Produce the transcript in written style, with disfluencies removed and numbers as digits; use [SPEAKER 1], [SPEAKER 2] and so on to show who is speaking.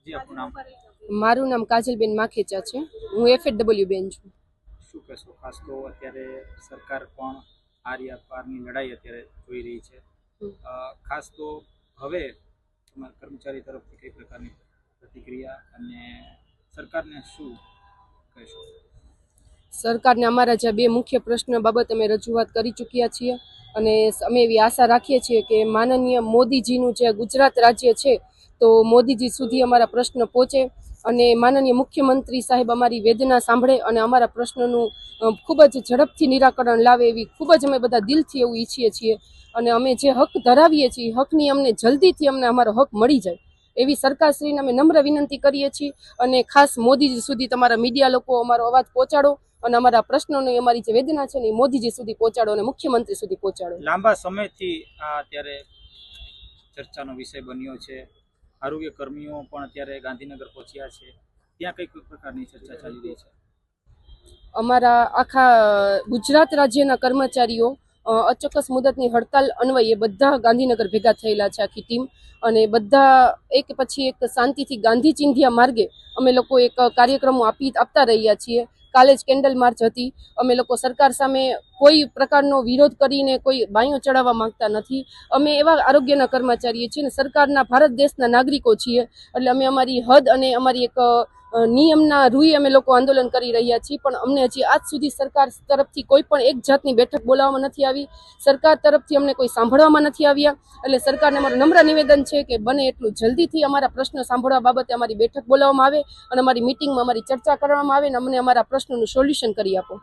[SPEAKER 1] જી આપનું નામ?
[SPEAKER 2] મારું નામ કાજલબેન માખેચા છે. હું FHW બેન છું.
[SPEAKER 1] શું કહેશો? ખાસ તો અત્યારે સરકાર પણ આર્યા પારની લડાઈ અત્યારે જોઈ રહી છે. ખાસ તો હવે તમારા કર્મચારી તરફથી કઈ પ્રકારની પ્રતિક્રિયા અને સરકારને શું કહેશો?
[SPEAKER 2] સરકારને અમારા જે બે મુખ્ય પ્રશ્ન બાબતે અમે રજૂઆત કરી ચૂક્યા છીએ અને અમે એવી આશા રાખીએ છીએ કે માનનીય મોદીજીનું જે ગુજરાત રાજ્ય છે તો મોદીજી સુધી અમારા પ્રશ્ન પહોંચે અને માનનીય મુખ્યમંત્રી સાહેબ અમારી વેદના સાંભળે અને અમારા પ્રશ્નનું ખૂબ જ ઝડપથી નિરાકરણ લાવે એવી ખૂબ જ અમે બધા દિલથી એવું ઈચ્છીએ છીએ. અને અમે જે હક ધરાવીએ છીએ હકની અમને જલ્દીથી અમને અમારો હક મળી જાય એવી સરકારશ્રીને અમે નમ્ર વિનંતી કરીએ છીએ. અને ખાસ મોદીજી સુધી તમારા મીડિયા લોકો અમારો અવાજ પહોંચાડો અને અમારા પ્રશ્નોની અમારી જે વેદના છે ને એ મોદીજી સુધી પહોંચાડો અને મુખ્યમંત્રી સુધી પહોંચાડો.
[SPEAKER 1] લાંબા સમયથી આ અત્યારે ચર્ચાનો વિષય બન્યો છે. આરોગ્ય કર્મીઓ પણ અત્યારે ગાંધીનગર પહોંચ્યા છે. ત્યાં કઈ પ્રકારની ચર્ચા ચાલી રહી છે?
[SPEAKER 2] અમારા આખા ગુજરાત રાજ્યના કર્મચારીઓ અચોક્કસ મુદતની હડતાલ અન્વયે બધા ગાંધીનગર ભેગા થયેલા છે આખી ટીમ. અને બધા એક પછી એક શાંતિથી ગાંધી ચિંધ્યા માર્ગે અમે લોકો એક કાર્યક્રમો આપતા રહ્યા છીએ. કાલે જ કેન્ડલ માર્ચ હતી. અમે લોકો સરકાર સામે કોઈ પ્રકારનો વિરોધ કરીને કોઈ બાયો ચડાવવા માંગતા નથી. અમે એવા આરોગ્યના કર્મચારીઓ છીએ ને સરકારના ભારત દેશના નાગરિકો છીએ એટલે અમે અમારી હદ અને અમારી એક નિયમના રૂએ અમે લોકો આંદોલન કરી રહ્યા છીએ. પણ અમને હજી આજ સુધી સરકાર તરફથી કોઈ પણ એક જાતની બેઠક બોલાવવામાં નથી આવી. સરકાર તરફથી અમને કોઈ સાંભળવામાં નથી આવ્યા. એટલે સરકારને અમારું નમ્ર નિવેદન છે કે બને એટલું જલ્દીથી અમારા પ્રશ્નો સાંભળવા બાબતે અમારી બેઠક બોલાવવામાં આવે અને અમારી મિટિંગમાં અમારી ચર્ચા કરવામાં આવે અને અમને અમારા પ્રશ્નોનું સોલ્યુશન કરી આપો.